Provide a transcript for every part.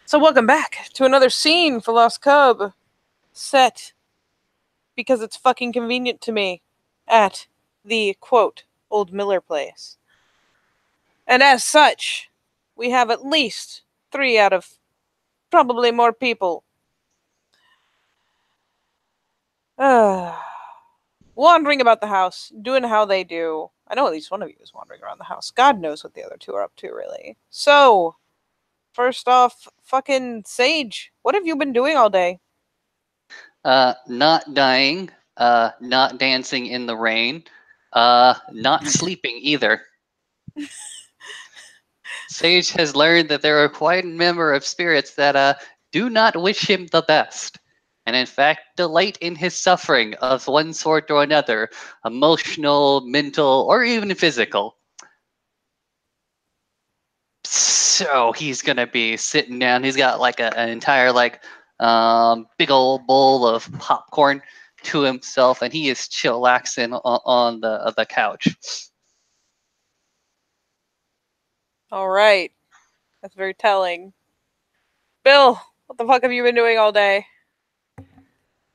So welcome back to another scene for Lost Cub, set because it's fucking convenient to me at the quote Old Miller place. And as such, we have at least 3 out of probably more people wandering about the house, doing how they do. I know at least one of you is wandering around the house. God knows what the other 2 are up to, really. So, first off, fucking Sage, what have you been doing all day? Not dying, not dancing in the rain, not sleeping either. Sage has learned that there are quite a number of spirits that do not wish him the best, and in fact delight in his suffering of one sort or another, emotional, mental, or even physical. So he's gonna be sitting down. He's got like an entire big old bowl of popcorn to himself, and he is chillaxing on the couch. All right. That's very telling. Bill, what the fuck have you been doing all day?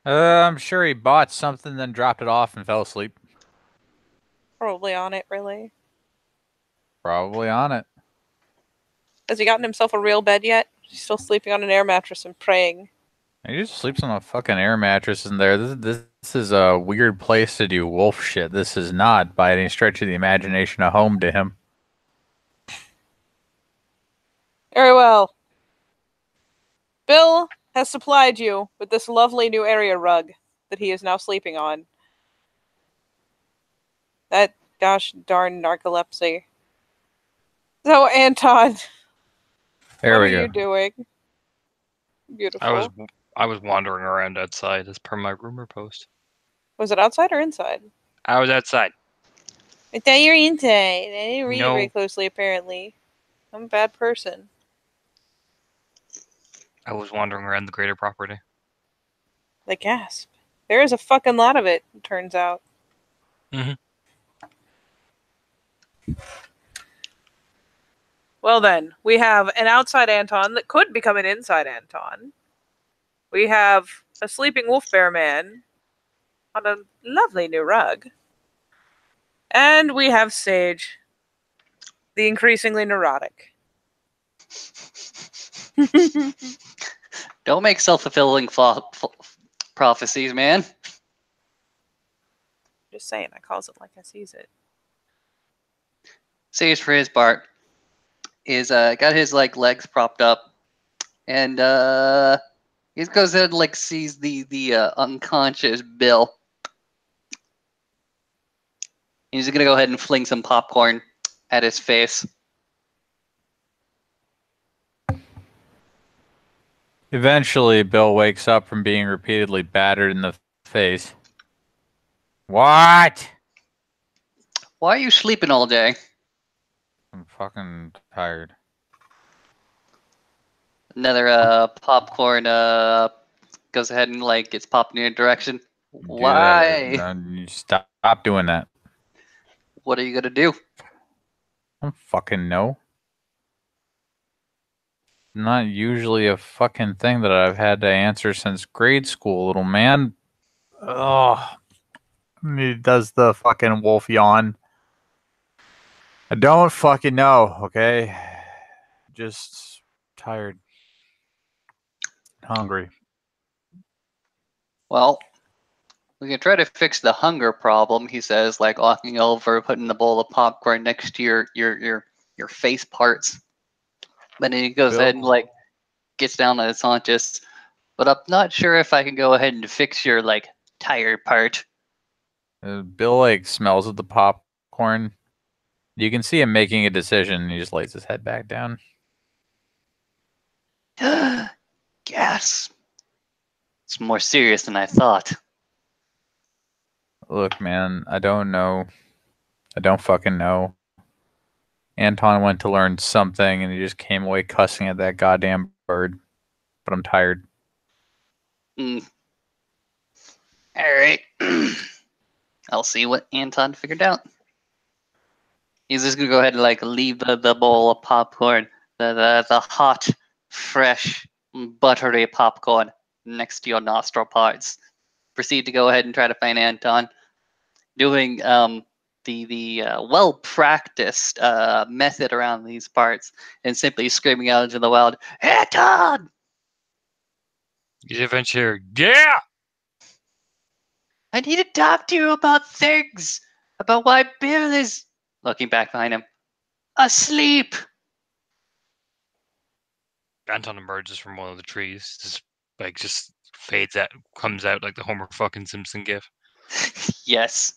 I'm sure he bought something, then dropped it off and fell asleep. Probably on it, really. Probably on it. Has he gotten himself a real bed yet? He's still sleeping on an air mattress and praying. He just sleeps on a fucking air mattress in there. This is a weird place to do wolf shit. This is not, by any stretch of the imagination, a home to him. Very well. Bill has supplied you with this lovely new area rug that he is now sleeping on. That gosh darn narcolepsy. So, Anton, There what we are go. you doing? Beautiful. I was wandering around outside as per my rumor post. Was it outside or inside? I was outside. I thought you were inside. I didn't read it No. very closely, apparently. I'm a bad person. I was wandering around the greater property. The gasp. There is a fucking lot of it, turns out. Mm-hmm. Well then, we have an outside Anton that could become an inside Anton. We have a sleeping wolf bear man on a lovely new rug. And we have Sage, the increasingly neurotic. Don't make self-fulfilling prophecies, man. Just saying, I calls it like I sees it. Sage, for his part, is got his legs propped up, and he goes ahead and sees the unconscious Bill. He's gonna go ahead and fling some popcorn at his face. Eventually, Bill wakes up from being repeatedly battered in the face. What? Why are you sleeping all day? I'm fucking tired. Another popcorn goes ahead and gets popped in your direction. Why? You stop doing that. What are you gonna do? I don't fucking know. Not usually a fucking thing that I've had to answer since grade school, little man. Oh, he does the fucking wolf yawn. I don't fucking know, okay? Just tired. Hungry. Well, we can try to fix the hunger problem, he says, walking over, putting the bowl of popcorn next to your face parts. But then he goes ahead and gets down on his haunches. But I'm not sure if I can go ahead and fix your tired part. Bill smells at the popcorn. You can see him making a decision, and he just lays his head back down. Gas. It's more serious than I thought. Look, man, I don't know. I don't fucking know. Anton went to learn something, and he just came away cussing at that goddamn bird. But I'm tired. All right. I'll see what Anton figured out. He's just gonna go ahead and leave the bowl of popcorn, the hot fresh, buttery popcorn next to your nostril parts. Proceed to go ahead and try to find Anton. Doing the well practiced method around these parts, and simply screaming out into the wild, Anton! You eventually, yeah! I need to talk to you about things. About why Bill is, looking back behind him, asleep. Anton emerges from one of the trees, just fades out, comes out like the Homer fucking Simpson gif. Yes.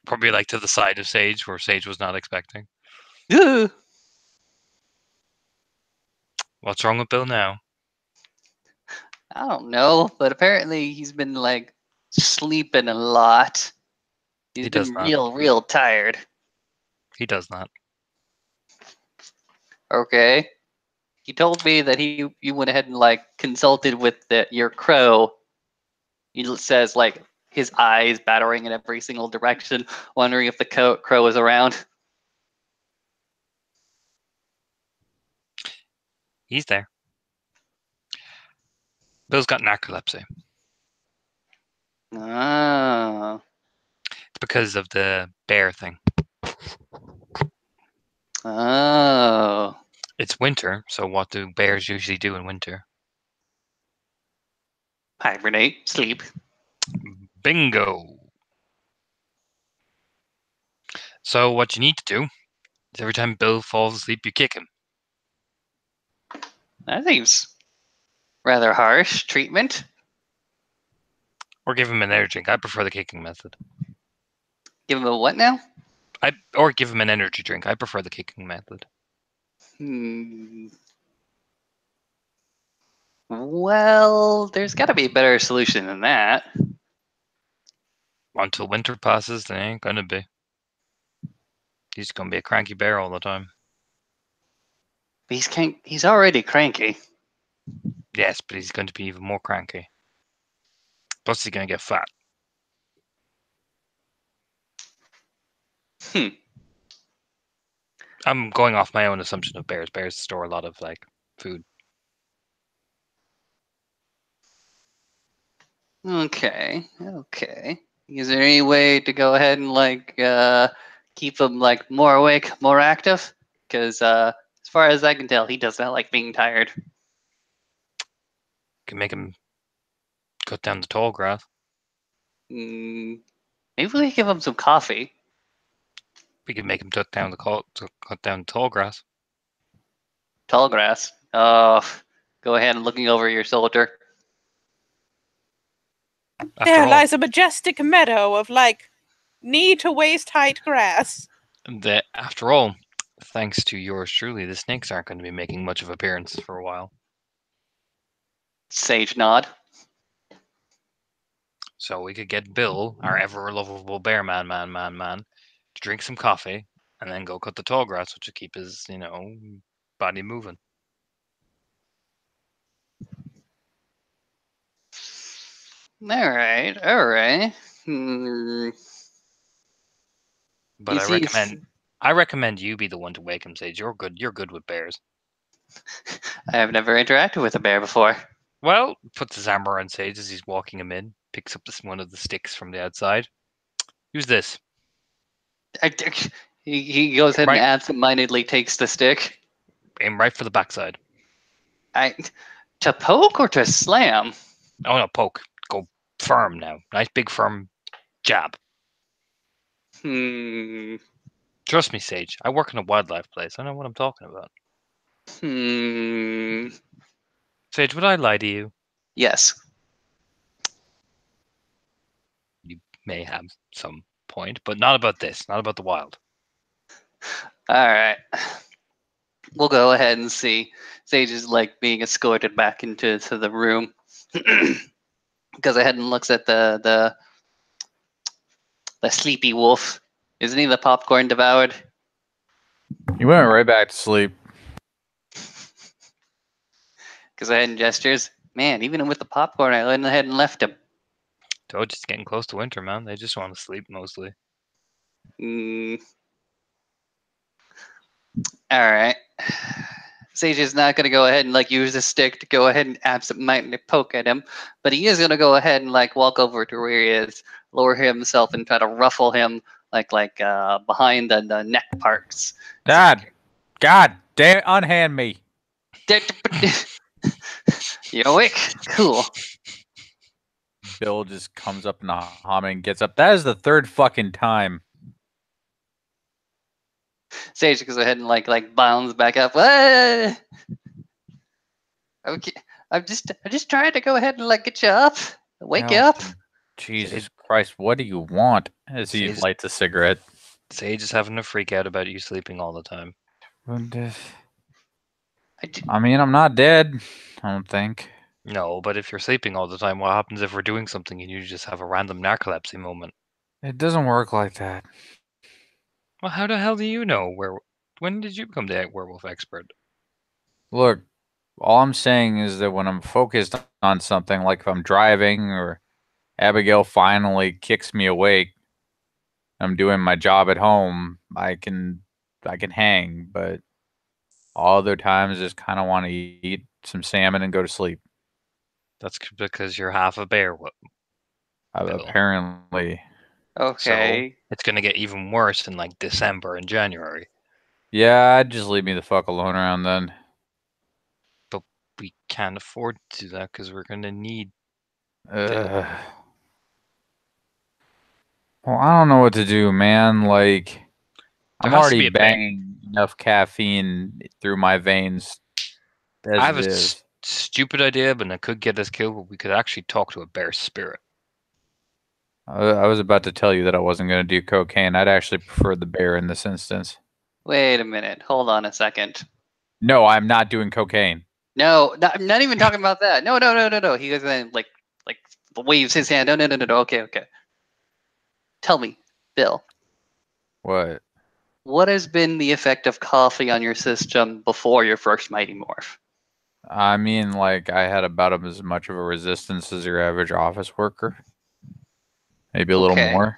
Probably like to the side of Sage, where Sage was not expecting. Ugh. What's wrong with Bill now? I don't know, but apparently he's been like sleeping a lot. He's He does been not. real tired. He does not. Okay. He told me that you went ahead and like consulted with your crow. He says like his eyes battering in every single direction, wondering if the crow is around. He's there. Bill's got narcolepsy. Oh. It's because of the bear thing. Oh. It's winter, so what do bears usually do in winter? Hibernate, sleep. Bingo! So what you need to do is every time Bill falls asleep, you kick him. That seems rather harsh treatment. Or give him an energy drink. I prefer the kicking method. Give him a what now? Or give him an energy drink. I prefer the kicking method. Well, there's got to be a better solution than that. Until winter passes, they ain't gonna be. He's gonna be a cranky bear all the time. He's already cranky. Yes, but he's going to be even more cranky. Plus, he's gonna get fat. I'm going off my own assumption of bears. Bears store a lot of like food. Okay. Is there any way to go ahead and like keep him like more awake, more active? Because as far as I can tell, he does not like being tired. Can make him cut down the tall grass. Maybe we give him some coffee. We can make him cut down the tall grass. Tall grass. Oh, go ahead and looking over your shoulder. There After lies a majestic meadow of like knee to waist height grass. after all, thanks to yours truly, the snakes aren't going to be making much of an appearance for a while. Sage nod. So we could get Bill, our ever lovable bear man, to drink some coffee and then go cut the tall grass, which will keep his, body moving. All right. But You I recommend you be the one to wake him, Sage. You're good with bears. I have never interacted with a bear before. Well, puts his arm around Sage as he's walking him in, picks up one of the sticks from the outside. Use this. He goes ahead and absentmindedly takes the stick. Aim right for the backside. To poke or to slam? Oh no, poke. Go firm now. Nice big firm jab. Trust me, Sage. I work in a wildlife place. I know what I'm talking about. Sage, would I lie to you? Yes. You may have some point, but not about this. Not about the wild. All right. We'll go ahead and see. Sage is like being escorted back into the room. Goes ahead and looks at the sleepy wolf. Isn't he the popcorn devoured? He went right back to sleep. Goes ahead and gestures. Man, even with the popcorn, I went ahead and left him. Told you it's getting close to winter, man. They just want to sleep mostly. All right. Sage is not going to go ahead and like use the stick to go ahead and absentmindedly poke at him, but he is going to go ahead and like walk over to where he is, lower himself, and try to ruffle him like behind the neck parts. God damn, unhand me. You awake? Cool. Bill just comes up in a Hummer and gets up. That is the third fucking time. Sage goes ahead and like bounds back up. Ah! Okay, I'm just trying to go ahead and like get you up, wake you Oh, up. Jesus Christ, what do you want? As he Sage- lights a cigarette. Sage is having a freak out about you sleeping all the time. I mean, I'm not dead. I don't think. No, but if you're sleeping all the time, what happens if we're doing something and you just have a random narcolepsy moment? It doesn't work like that. Well, how the hell do you know when did you become the werewolf expert? Look, all I'm saying is that when I'm focused on something, like if I'm driving or Abigail finally kicks me awake, I'm doing my job at home, I can hang, but all other times just kind of want to eat some salmon and go to sleep. That's because you're half a bear. Bill. Apparently. Okay. So it's gonna get even worse in like December and January. Yeah, just leave me the fuck alone around then. But we can't afford to do that because we're gonna need. Well, I don't know what to do, man. Like, There I'm has to be already a bear. banging enough caffeine through my veins as I have it a is. stupid idea, but it could get us killed. But we could actually talk to a bear spirit. I was about to tell you that I wasn't going to do cocaine. I'd actually prefer the bear in this instance. Wait a minute. Hold on a second. No, I'm not doing cocaine. No, I'm not even talking about that. No. He goes in like waves his hand. No. Okay. Tell me, Bill, What? what has been the effect of coffee on your system before your first Mighty Morph? I mean, like, I had about as much of a resistance as your average office worker. Maybe a little Okay. more.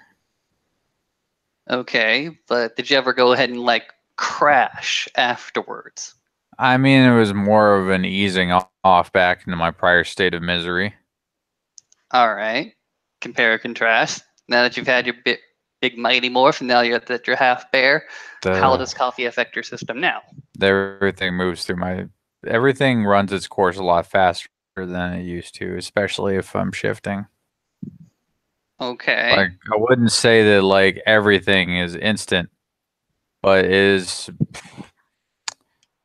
Okay, but did you ever go ahead and like crash afterwards? I mean, it was more of an easing off back into my prior state of misery. All right. Compare and contrast. Now that you've had your big Mighty Morph, and now you're that you're half bear, how does coffee affect your system now? Everything moves through my. Everything runs its course a lot faster than it used to, especially if I'm shifting. Okay. Like, I wouldn't say that like everything is instant, but is,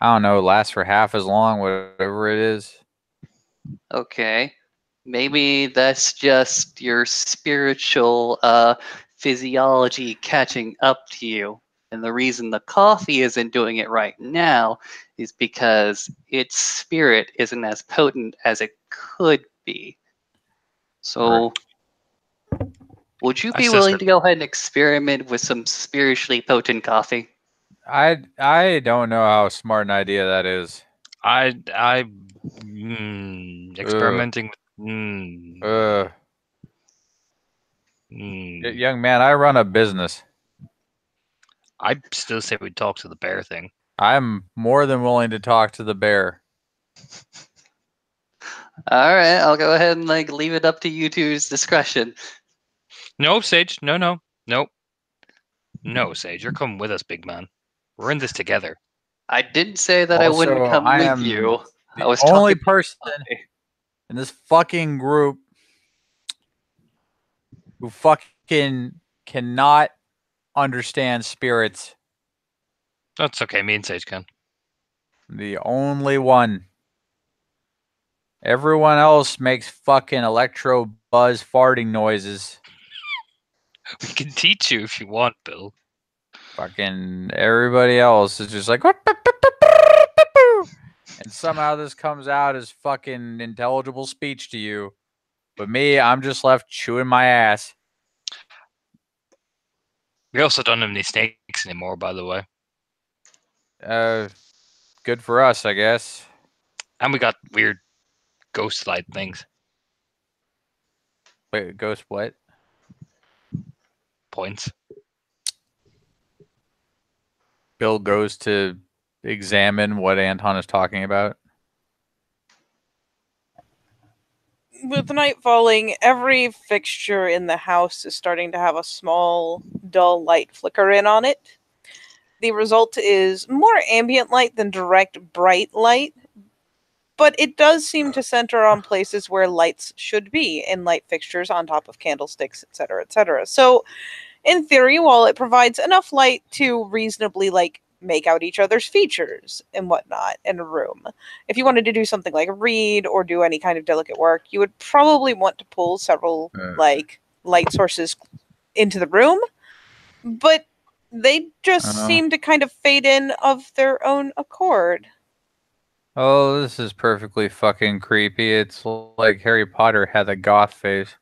I don't know, lasts for half as long, whatever it is. Okay. Maybe that's just your spiritual physiology catching up to you. And the reason the coffee isn't doing it right now is because its spirit isn't as potent as it could be. So, would you be willing to go ahead and experiment with some spiritually potent coffee? I don't know how smart an idea that is. Experimenting with. Young man, I run a business. I still say we talk to the bear thing. I'm more than willing to talk to the bear. All right, I'll go ahead and like leave it up to you two's discretion. No, Sage. No, Sage. You're coming with us, big man. We're in this together. I didn't say that I wouldn't Also, come I with am you. I the was only talking person in this fucking group who fucking cannot understand spirits. That's okay. Me and Sage can. The only one. Everyone else makes fucking electro buzz farting noises. We can teach you if you want, Bill. Fucking everybody else is just like, and somehow this comes out as fucking intelligible speech to you. But me, I'm just left chewing my ass. We also don't have any snakes anymore, by the way. Good for us, I guess. And we got weird ghost-like things. Wait, ghost what? Points. Bill goes to examine what Anton is talking about? With night falling, every fixture in the house is starting to have a small, dull light flicker in on it. The result is more ambient light than direct bright light, but it does seem to center on places where lights should be in light fixtures on top of candlesticks, etc., etc. So, in theory, while it provides enough light to reasonably make out each other's features and whatnot in a room, if you wanted to do something like read or do any kind of delicate work, you would probably want to pull several light sources into the room. But they just seem to kind of fade in of their own accord. Oh, this is perfectly fucking creepy. It's like Harry Potter had a goth face.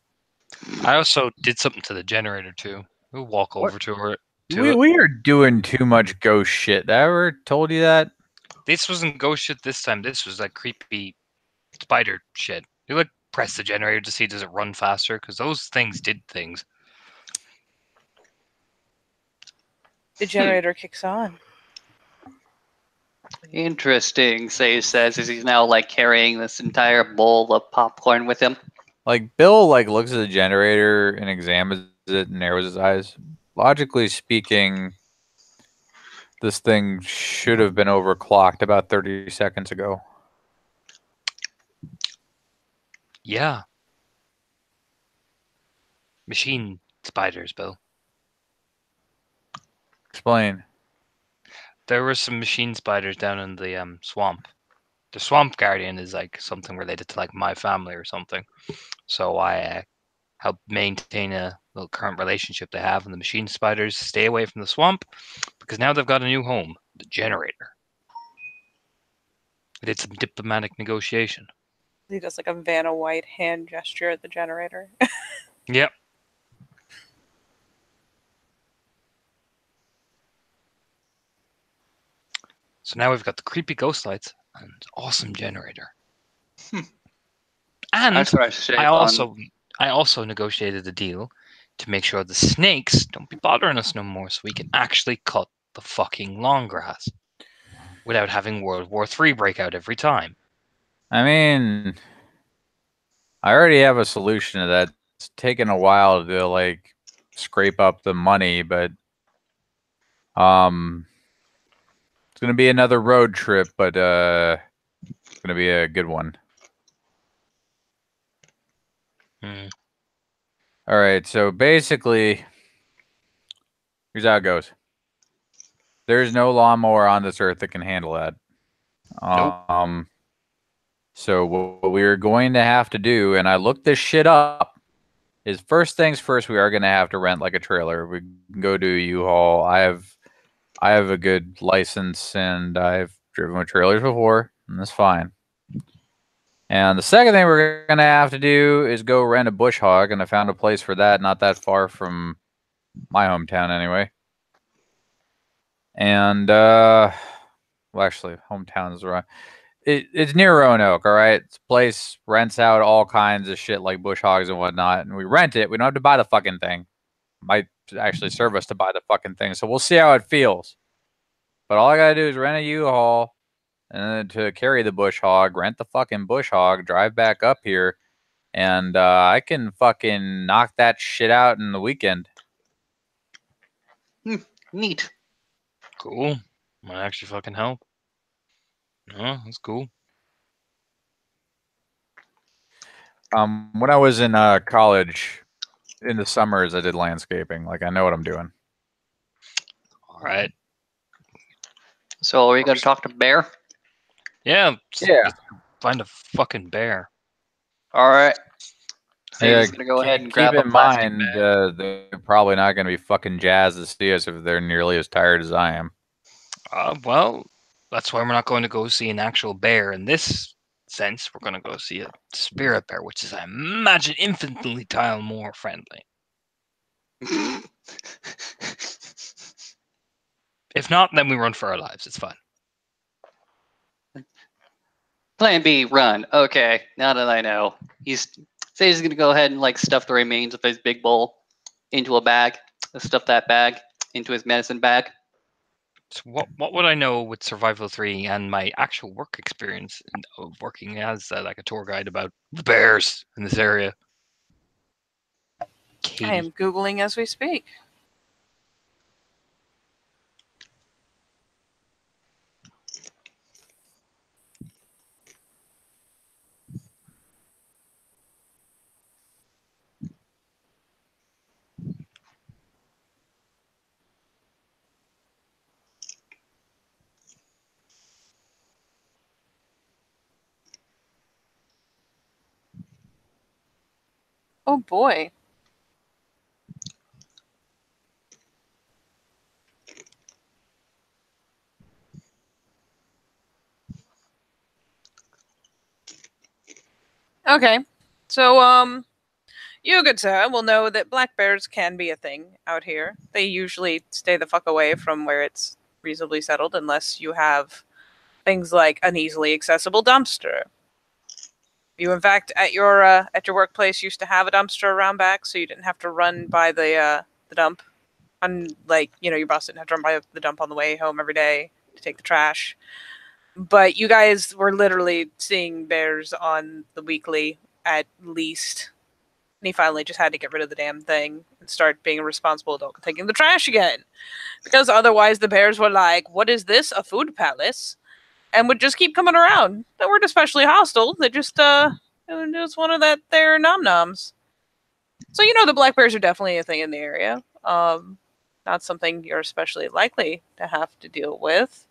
I also did something to the generator too. We'll walk over to her. We are doing too much ghost shit. I ever told you that? This wasn't ghost shit this time. This was like creepy spider shit. You like press the generator to see does it run faster, because those things did things. The generator kicks on. Interesting, Sage says, as he's now like carrying this entire bowl of popcorn with him. Like Bill looks at the generator and examines it and narrows his eyes. Logically speaking, this thing should have been overclocked about 30 seconds ago. Yeah. Machine spiders, Bill. Explain. There were some machine spiders down in the swamp. The swamp guardian is like something related to like my family or something. So I help maintain a little current relationship they have, and the machine spiders stay away from the swamp because now they've got a new home, the generator. I did some diplomatic negotiation. He does like a Vanna White hand gesture at the generator. Yep. So now we've got the creepy ghost lights and awesome generator. And I also negotiated a deal to make sure the snakes don't be bothering us no more, so we can actually cut the fucking long grass without having World War III break out every time. I mean, I already have a solution to that. It's taken a while to like scrape up the money, but it's gonna be another road trip, but it's gonna be a good one. All right, so basically, here's how it goes. There's no lawnmower on this earth that can handle that. Nope. So what we're going to have to do, and I looked this shit up, is first things first, we are going to have to rent like a trailer. We can go to U-Haul. I have a good license, and I've driven with trailers before, and that's fine. And the second thing we're going to have to do is go rent a bush hog, and I found a place for that not that far from my hometown anyway. And, well, actually, hometown is wrong. It's near Roanoke, all right? This place rents out all kinds of shit like bush hogs and whatnot, and we rent it. We don't have to buy the fucking thing. Might actually serve us to buy the fucking thing, so we'll see how it feels. But all I gotta do is rent a U-Haul, and then to carry the bush hog, rent the fucking bush hog, drive back up here, and I can fucking knock that shit out in the weekend. Neat. Cool. Might actually fucking help. Oh, that's cool. When I was in college, in the summers, I did landscaping. Like, I know what I'm doing. All right. So are we going to talk to Bear? Yeah. Yeah. Find a fucking bear. All right. So Yeah, he's going to go ahead and grab keep a in plastic mind, bag. they're probably not going to be fucking jazzed to see us if they're nearly as tired as I am. Well, that's why we're not going to go see an actual bear in this sense. We're going to go see a spirit bear, which is, I imagine, infinitely more friendly. If not, then we run for our lives. It's fine. Plan B, run. Okay, now that I know. He's going to go ahead and like stuff the remains of his big bowl into a bag. Stuff that bag into his medicine bag. So what would I know with Survival 3 and my actual work experience of working as like a tour guide about the bears in this area? I Katie. am Googling as we speak. Oh boy. Okay. So, you, good sir, will know that black bears can be a thing out here. They usually stay the fuck away from where it's reasonably settled unless you have things like an easily accessible dumpster. You, in fact, at your workplace used to have a dumpster around back, so you didn't have to run by the dump. Unlike, your boss didn't have to run by the dump on the way home every day to take the trash. But you guys were literally seeing bears on the weekly at least. And he finally just had to get rid of the damn thing and start being a responsible adult and taking the trash again. Because otherwise the bears were like, what is this? A food palace? And would just keep coming around. They weren't especially hostile. They just, it was one of their nom-noms. So, the black bears are definitely a thing in the area. Not something you're especially likely to have to deal with.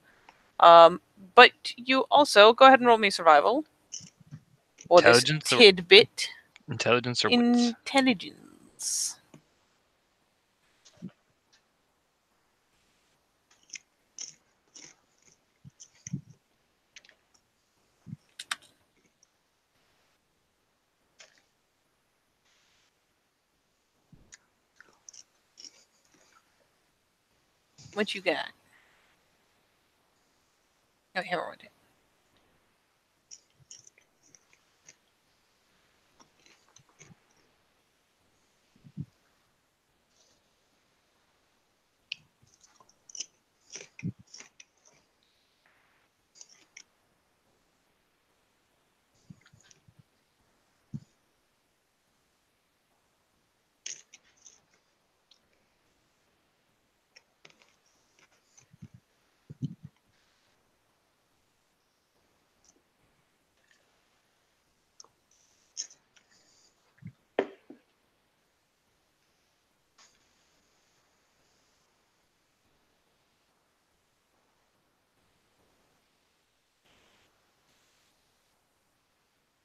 But you also, go ahead and roll me survival. Or this Intelligence or- tidbit. Intelligence or wits? Intelligence. What you got? Oh, here we go.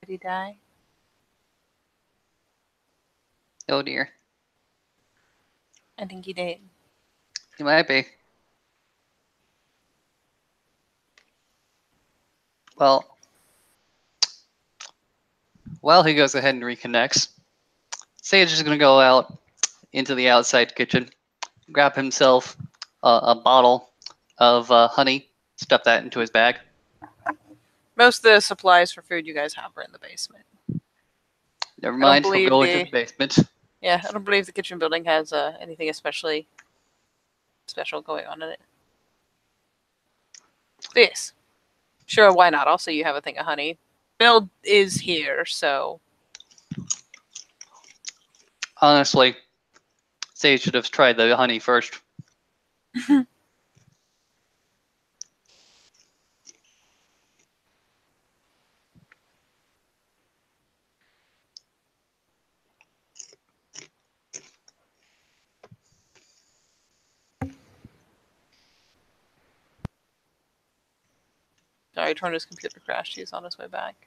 Did he die? Oh dear. I think he did. He might be. Well, while he goes ahead and reconnects, Sage is going to go out into the outside kitchen, grab himself a bottle of honey, stuff that into his bag. Most of the supplies for food you guys have are in the basement. Never mind, he'll believe go into the- the basement. Yeah, I don't believe the kitchen building has anything especially special going on in it. Yes. Sure, why not? Also, you have a thing of honey. Bill is here, so Honestly, Sage should have tried the honey first. sorry, Torna's computer crashed. He's on his way back.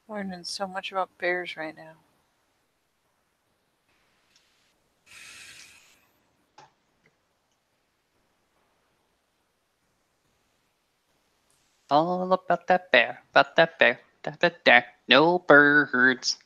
Learning so much about bears right now. All about that bear, da. No birds.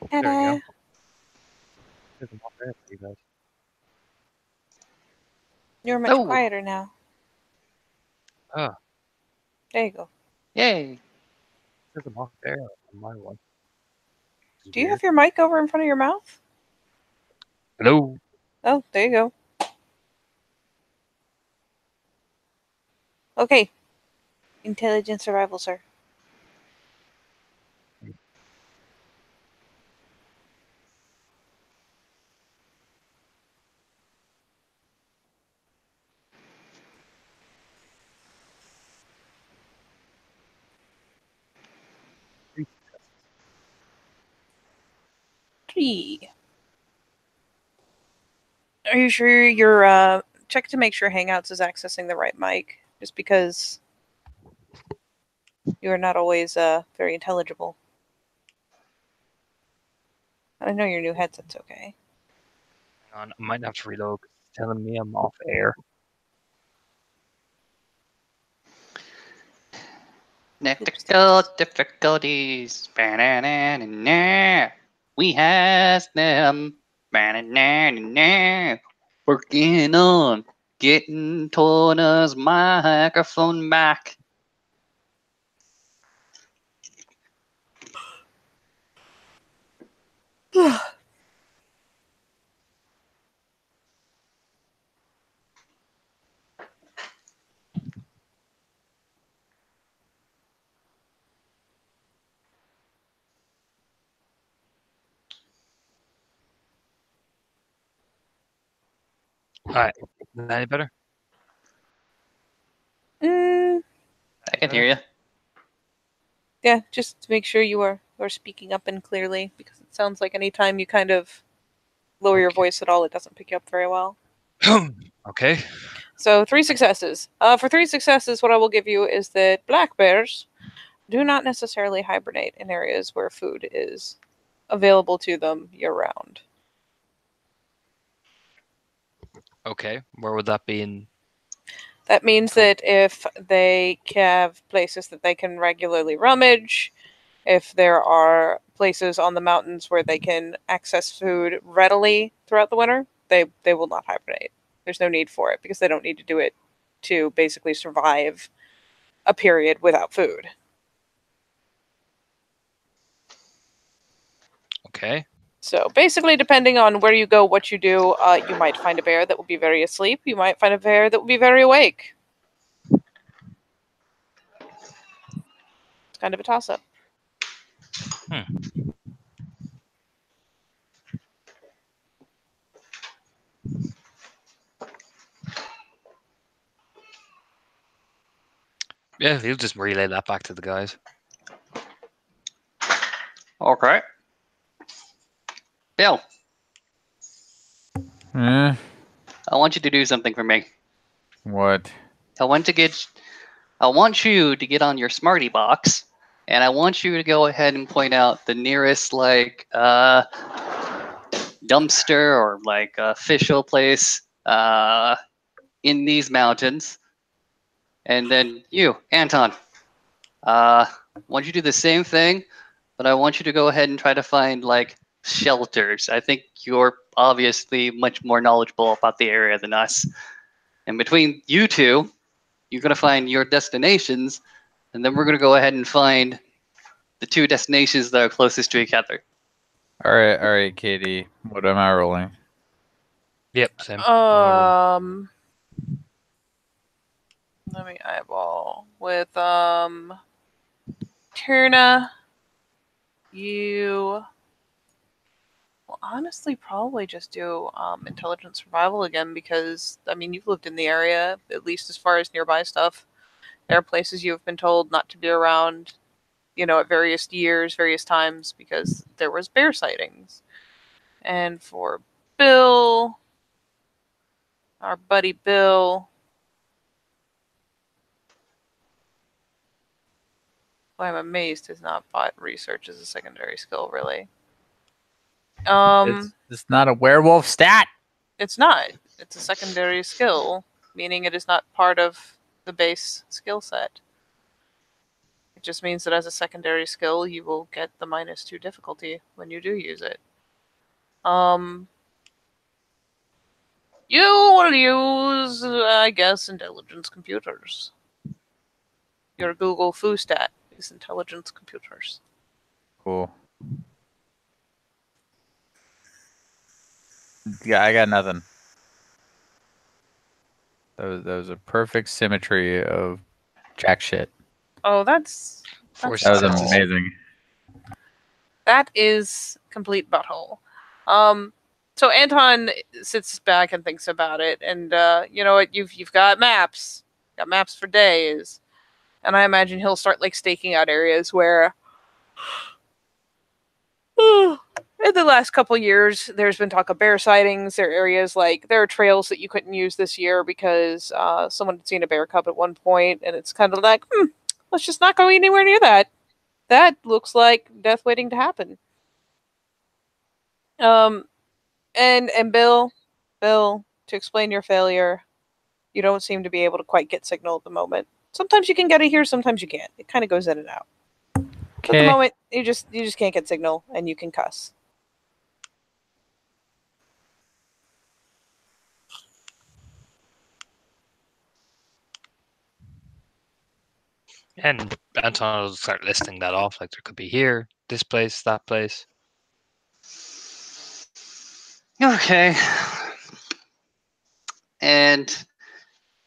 There we go. Ta-da. There's a lot there for you guys. You're much Oh. quieter now. Oh. There you go. Yay. There's a mock bear on my one. Do you have your mic over in front of your mouth? Hello? Oh, there you go. Okay. Intelligent survival, sir. Three. Are you sure you're check to make sure Hangouts is accessing the right mic? Just because you are not always very intelligible. I know your new headset's okay. Hang on, I might have to reload. It's telling me I'm off air. Technical difficulties. Ba-na-na-na-na. We has them. Ba-na-na-na-na. Working on getting Tona's microphone back. Alright. Is that any better? I can hear you. Yeah, just to make sure you are speaking up and clearly, because it sounds like anytime you kind of lower your Okay. voice at all, it doesn't pick you up very well. Okay. So 3 successes. For 3 successes, what I will give you is that black bears do not necessarily hibernate in areas where food is available to them year-round. Okay. Where would that be in? That means Cool. that if they have places that they can regularly rummage, if there are places on the mountains where they can access food readily throughout the winter, they will not hibernate. There's no need for it because they don't need to do it to basically survive a period without food. Okay. So basically, depending on where you go, what you do, you might find a bear that will be very asleep. You might find a bear that will be very awake. It's kind of a toss-up. Yeah, he'll just relay that back to the guys. Okay. Bill, Eh? I want you to do something for me. What? I want you to get on your Smarty Box and I want you to go ahead and point out the nearest like dumpster or like official place in these mountains. And then you, Anton, I want you to do the same thing, but I want you to go ahead and try to find like shelters. I think you're obviously much more knowledgeable about the area than us. And between you two, you're going to find your destinations, and then we're going to go ahead and find the two destinations that are closest to each other. All right, Katie. What am I rolling? Yep, same. Let me eyeball with Tierna. You will honestly probably just do intelligent survival again, because I mean you've lived in the area, at least as far as nearby stuff. There are places you have been told not to be around, at various years, various times, because there was bear sightings. And for Bill, our buddy Bill, I'm amazed he's not bought research as a secondary skill, really. It's not a werewolf stat. It's not. It's a secondary skill, meaning it is not part of the base skill set. It just means that as a secondary skill, you will get the -2 difficulty when you do use it. You will use, I guess, intelligence computers. Your Google Foo stat is intelligence computers. Cool. Yeah, I got nothing. That was a perfect symmetry of jack shit. Oh, that's Four That was successes. amazing. That is complete butthole. So Anton sits back and thinks about it, and you know what? You've got maps. Got maps for days, and I imagine he'll start like staking out areas where, in the last couple years, there's been talk of bear sightings. There are areas like there are trails that you couldn't use this year because someone had seen a bear cub at one point, and it's kind of like, let's just not go anywhere near that. That looks like death waiting to happen. And Bill, to explain your failure, you don't seem to be able to quite get signal at the moment. Sometimes you can get it here, sometimes you can't. It kind of goes in and out. At the moment, you just can't get signal, and you can cuss. And Anton will start listing that off. Like there could be here, this place, that place. Okay. And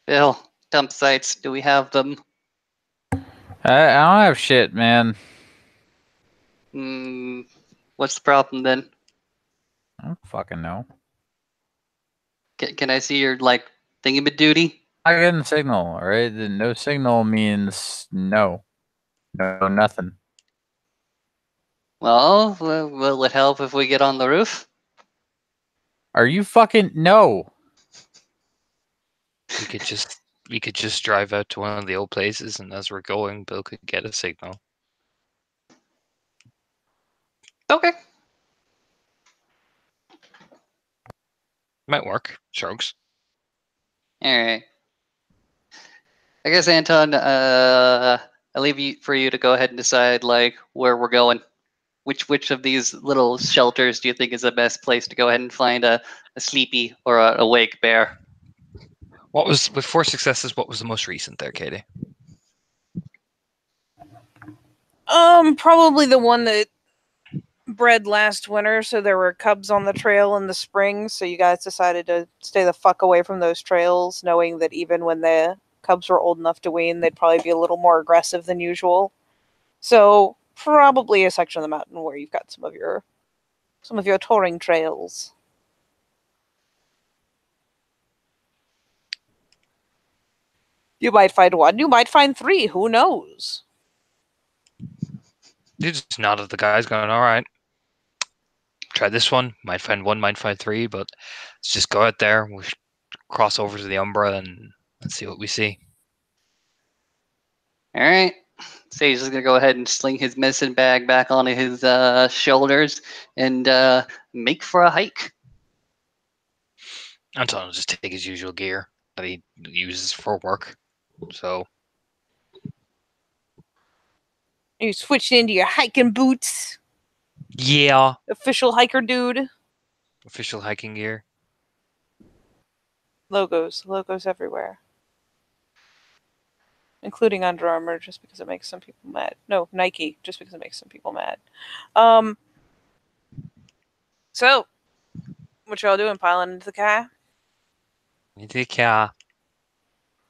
Bill, dump sites, do we have them? I don't have shit, man. What's the problem then? I don't fucking know. Can I see your like thingy-ma-doody? I getting signal, all right? No signal means no. No, nothing. Well, will it help if we get on the roof? Are you fucking no? We could just drive out to one of the old places, and as we're going, Bill could get a signal. Okay. Might work. Shrugs. All right. I guess Anton, I leave you for you to go ahead and decide like where we're going. Which of these little shelters do you think is the best place to go ahead and find a sleepy or a awake bear? What was with 4 successes? What was the most recent there, Katie? Probably the one that bred last winter, so there were cubs on the trail in the spring, so you guys decided to stay the fuck away from those trails, knowing that even when the cubs were old enough to wean, they'd probably be a little more aggressive than usual. So probably a section of the mountain where you've got some of your touring trails. You might find 1, you might find 3, who knows? You just nodded at the guys, going, "All right, try this one. Might find 1, might find 3, but let's just go out there. We'll cross over to the Umbra and let's see what we see." All right. Sage is gonna go ahead and sling his medicine bag back onto his shoulders and make for a hike. Anton will just take his usual gear that he uses for work. So You switched into your hiking boots. yeah, Official hiker dude. official hiking gear. Logos everywhere. Including Under Armour, just because it makes some people mad. No, Nike, just because it makes some people mad. So, what y'all doing? Piling into the car? Into the car.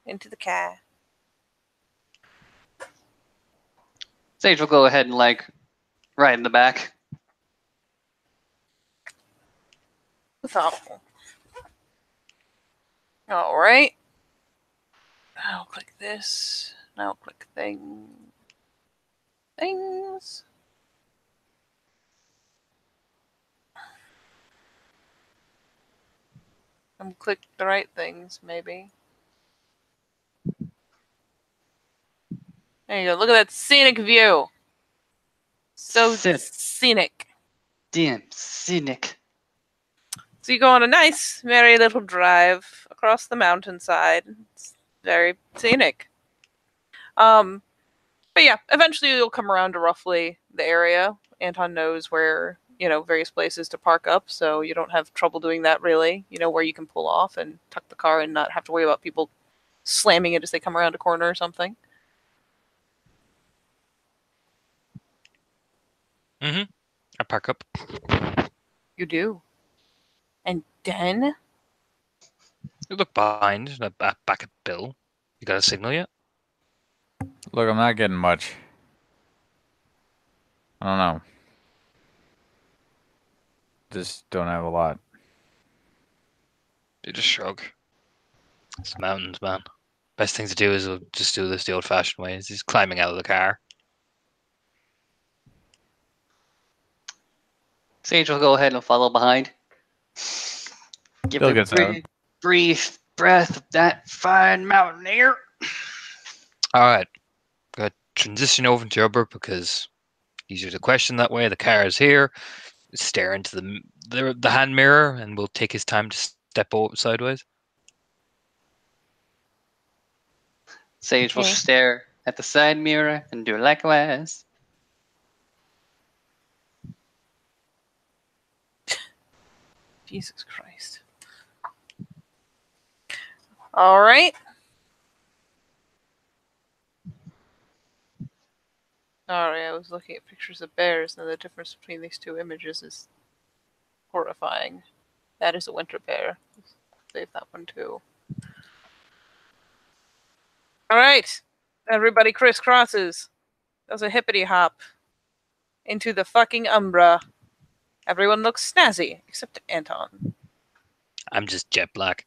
Into the car. Sage will go ahead and right in the back. Thoughtful. All right. I'll click this. Now click things. And click the right things, maybe. There you go. Look at that scenic view. So scenic. Damn, scenic. So you go on a nice, merry little drive across the mountainside. It's very scenic. But yeah, eventually you'll come around to roughly the area. Anton knows where, various places to park up, so you don't have trouble doing that really. You know where you can pull off and tuck the car and not have to worry about people slamming it as they come around a corner or something. I park up. You do. And then? You look behind, back at Bill. You got a signal yet? Look, I'm not getting much. I don't know. Just don't have a lot. You just shrug. It's the mountains, man. Best thing to do is just do this the old-fashioned way. Is he's climbing out of the car. Sage will go ahead and follow behind. Give Bill a gets out. brief breath of that fine mountain air. All right, got transition over to Robert because easier to question that way. The car is here. Stare into the hand mirror, and we'll take his time to step sideways. Sage will stare at the side mirror and do likewise. Jesus Christ. All right. Sorry, I was looking at pictures of bears, and the difference between these two images is horrifying. That is a winter bear. Save that one too. All right. Everybody crisscrosses. Does a hippity hop into the fucking Umbra. Everyone looks snazzy, except Anton. I'm just jet black.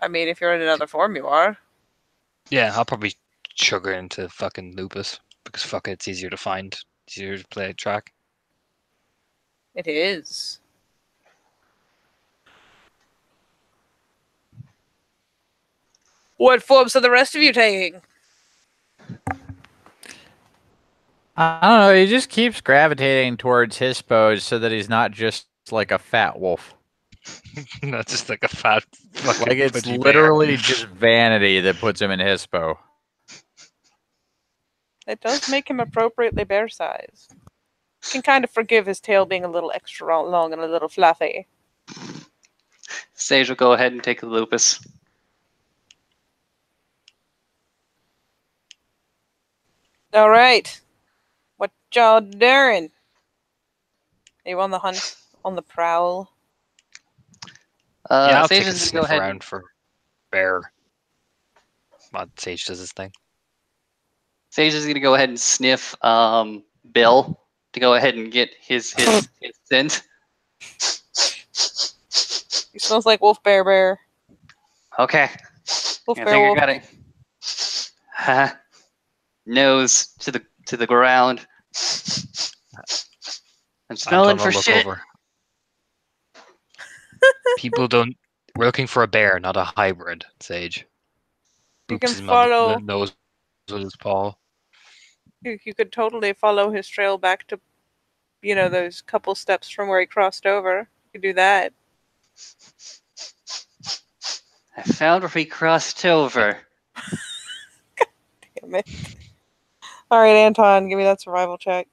I mean, if you're in another form, you are. Yeah, I'll probably chug her into fucking Lupus because fuck it, it's easier to find, easier to play a track. It is. What forms are the rest of you taking? I don't know. He just keeps gravitating towards hispos so that he's not just like a fat wolf. Not just like a fat fucking Like it's pudgy literally bear. just vanity that puts him in hispo. It does make him appropriately bear sized. Can kind of forgive his tail being a little extra long and a little fluffy. Sage will go ahead and take the lupus. All right. What y'all doing? Are you on the hunt? On the prowl? Yeah, I'll Sage take a is gonna go sniff ahead. around for bear. Well, Sage does his thing. Sage is gonna go ahead and sniff Bill to go ahead and get his scent. He smells like wolf bear. Okay. Wolf I bear think wolf. I got it. Nose to the ground. I'm smelling Anton will for look shit. over. People don't. We're looking for a bear, not a hybrid. Sage. You Oops, can his follow- nose with his paw. You could totally follow his trail back to, those couple steps from where he crossed over. You could do that. I found where he crossed over. Damn it. All right, Anton, give me that survival check.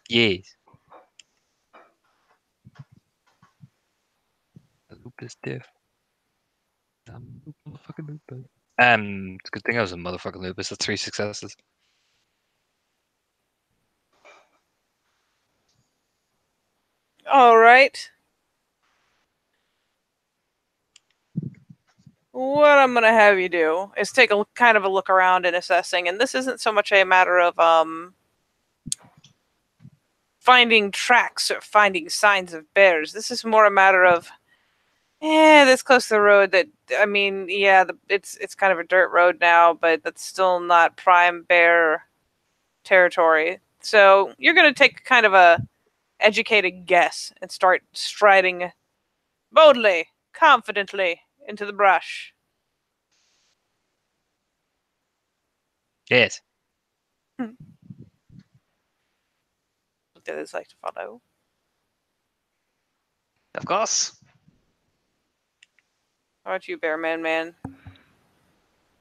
Yes. Lupus diff. I'm motherfucking lupus. It's a good thing I was a motherfucking lupus. That's 3 successes. All right. What I'm gonna have you do is take a kind of a look around and assessing, and this isn't so much a matter of finding tracks or finding signs of bears. This is more a matter of this close to the road that it's kind of a dirt road now, but that's still not prime bear territory. So you're gonna take kind of a educated guess and start striding boldly, confidently into the brush. Yes. What do others like to follow? Of course. How about you, Bear Man?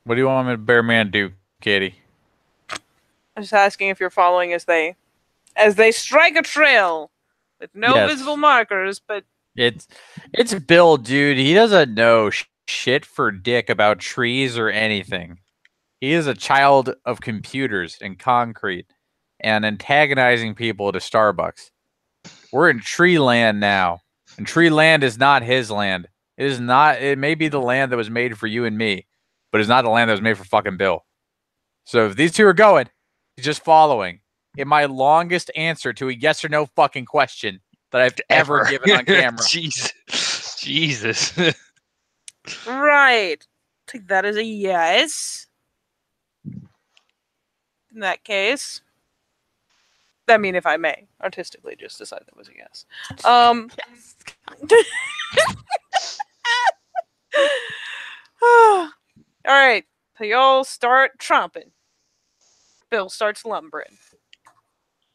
What do you want me to bear man do, Katie? I'm just asking if you're following as they strike a trail with no Yes. visible markers, but It's Bill, dude. He doesn't know shit for dick about trees or anything. He is a child of computers and concrete and antagonizing people to Starbucks. We're in tree land now, and tree land is not his land. It is not. It may be the land that was made for you and me, but it's not the land that was made for fucking Bill. So if these two are going, he's just following. In my longest answer to a yes or no fucking question that I've ever given on camera. Jesus. right. Take that as a yes. In that case, I mean, if I may, artistically, just decide that was a yes. All right, so y'all start tromping. Bill starts lumbering.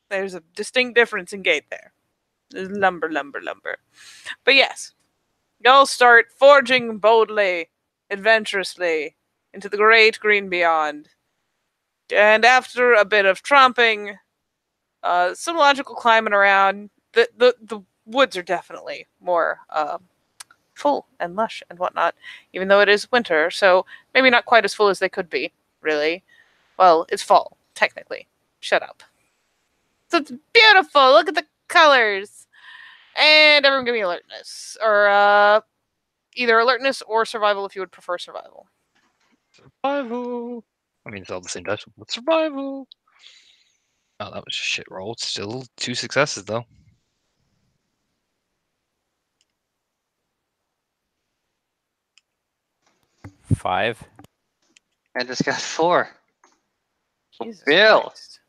There's a distinct difference in gait there. There's lumber. But yes, y'all start forging boldly, adventurously into the great green beyond. And after a bit of tromping, some logical climbing around, the woods are definitely more full and lush and whatnot, even though it is winter, so maybe not quite as full as they could be, really. Well, it's fall, technically. Shut up. So it's beautiful. Look at the colors. And everyone give me alertness. Or either alertness or survival if you would prefer survival. Survival. I mean, it's all the same dice, but survival. Oh, that was a shit roll. It's still 2 successes, though. Five. I just got 4. Jesus Bill. Christ.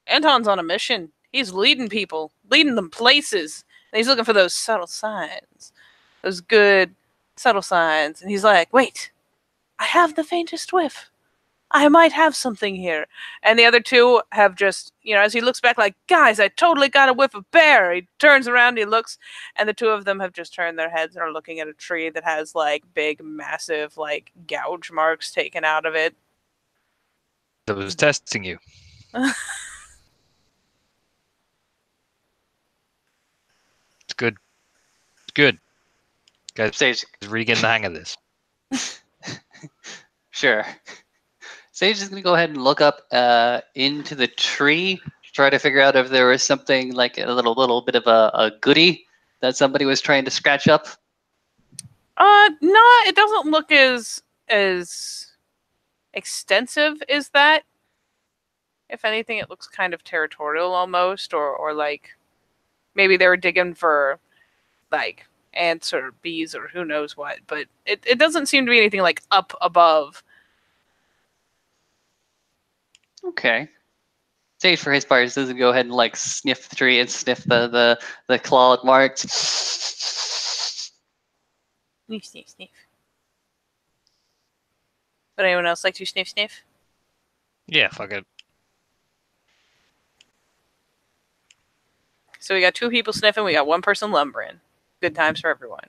Anton's on a mission. He's leading people, leading them places. And he's looking for those subtle signs. Those good, subtle signs. And he's like, wait, I have the faintest whiff. I might have something here. And the other two have just, as he looks back like, guys, I totally got a whiff of bear. He turns around, he looks, and the two of them have just turned their heads and are looking at a tree that has, big, massive, gouge marks taken out of it. That was testing you. It's good. It's good. Guys, Sage. really getting the hang of this. Sure. Sage is going to go ahead and look up into the tree to try to figure out if there was something like a little bit of a goodie that somebody was trying to scratch up. No, it doesn't look as extensive as that. If anything, it looks kind of territorial almost, or maybe they were digging for ants or bees or who knows what, but it doesn't seem to be anything up above. Okay. Sage, for his part, is going to go ahead and sniff the tree and sniff the clawed marks. Sniff, sniff, sniff. Would anyone else like to sniff? Yeah, fuck it. So we got 2 people sniffing, we got 1 person lumbering. Good times for everyone.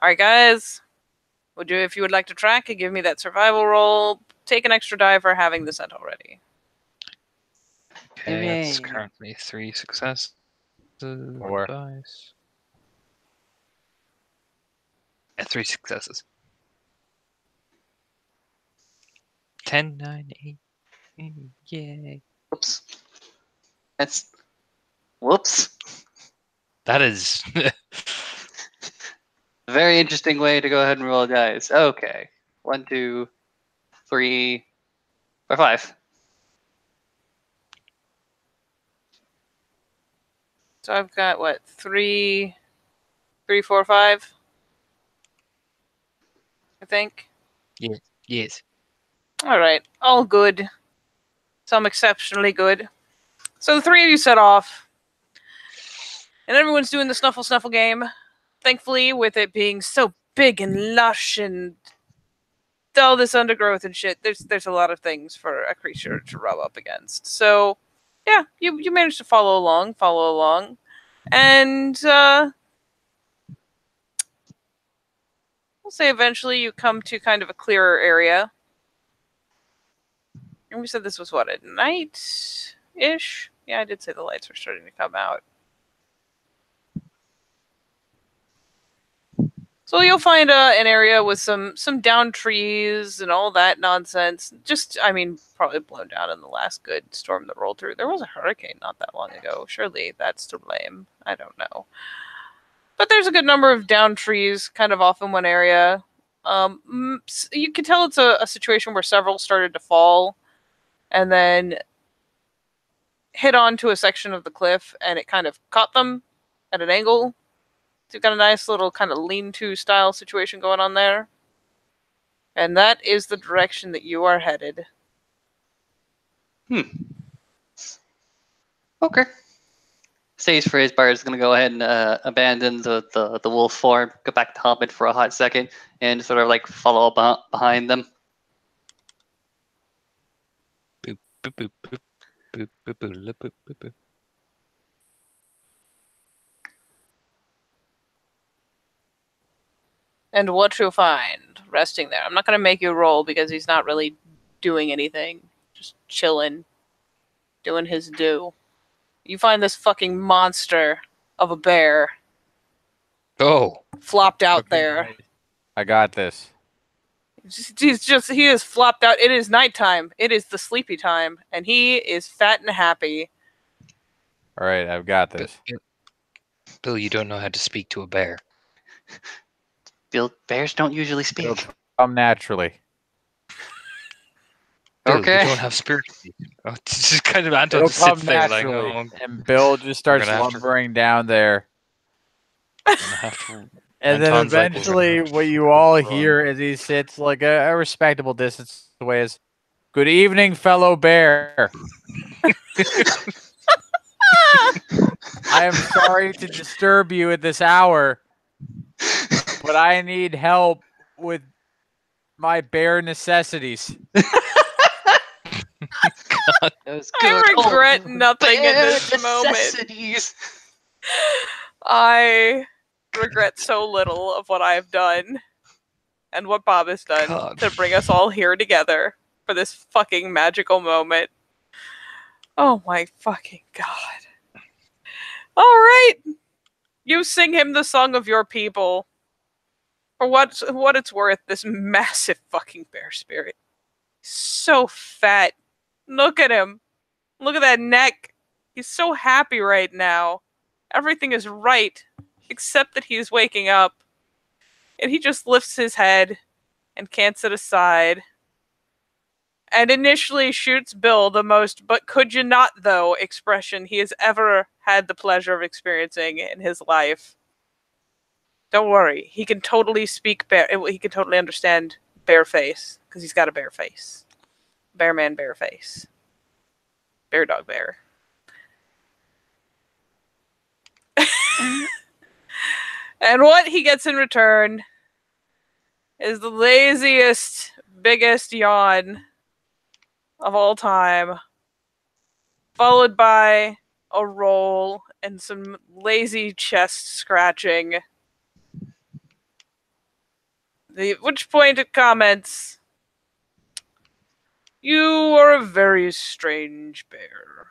Alright, guys. If you would like to track, give me that survival roll. Take an extra die for having the scent already. Okay, it's Hooray. currently 3 successes. 4 dice. Yeah, 3 successes. 10, 9, 8. Yay. Whoops. Whoops. That is. Very interesting way to go ahead and roll dice. Okay. 1, 2, 3, 4, 5. So I've got what? 3, 4, 5. I think. Yes. Alright. All good. Some exceptionally good. So the 3 of you set off. And everyone's doing the snuffle game. Thankfully, with it being so big and lush and all this undergrowth and shit, there's a lot of things for a creature to rub up against. So, yeah, you managed to follow along. And, we'll say eventually you come to kind of a clearer area. And we said this was what, at night-ish? Yeah, I did say the lights were starting to come out. So you'll find an area with some downed trees and all that nonsense. Just, I mean, probably blown down in the last good storm that rolled through. There was a hurricane not that long ago. Surely that's to blame. I don't know. But there's a good number of downed trees kind of off in one area. You can tell it's a situation where several started to fall and then hit onto a section of the cliff and it kind of caught them at an angle. So you've got a nice little kind of lean-to style situation going on there. And that is the direction that you are headed. Okay. Says for his bar is going to go ahead and abandon the wolf form, go back to Hobbit for a hot second, and sort of like follow behind them. Boop, boop, boop, boop, boop, boop, boop, boop, boop, boop. And what you'll find resting there. I'm not going to make you roll because he's not really doing anything. Just chilling. Doing his due. You find this fucking monster of a bear Oh. flopped out Okay, there. I got this. He is flopped out. It is nighttime. It is the sleepy time. And he is fat and happy. All right, I've got this. Bill, you don't know how to speak to a bear. Bill, bears don't usually It'll speak. come naturally. Bill, Okay. you don't have spirit. Oh, it's just kind of Anton It'll to sit come there like, naturally. oh, I'm And Bill just starts gonna have to- lumbering down there. gonna have to. And then Anton's like, we're gonna eventually, have to what you all run. hear as he sits like a respectable distance away is, "Good evening, fellow bear. I am sorry to disturb you at this hour, but I need help with my bear necessities." Those I good old regret nothing in bear this moment. necessities. I regret so little of what I have done and what Bob has done God. to bring us all here together for this fucking magical moment. Oh my fucking god. Alright. You sing him the song of your people. For what it's worth, this massive fucking bear spirit. So fat. Look at him. Look at that neck. He's so happy right now. Everything is right, except that he's waking up. And he just lifts his head and cants it aside. And initially shoots Bill the most "but could you not though" expression he has ever had the pleasure of experiencing in his life. Don't worry, he can totally speak bear. He can totally understand bear face because he's got a bear face. Bear man, bear face. Bear dog bear. And what he gets in return is the laziest, biggest yawn of all time, followed by a roll and some lazy chest scratching. At which point it comments, "You are a very strange bear."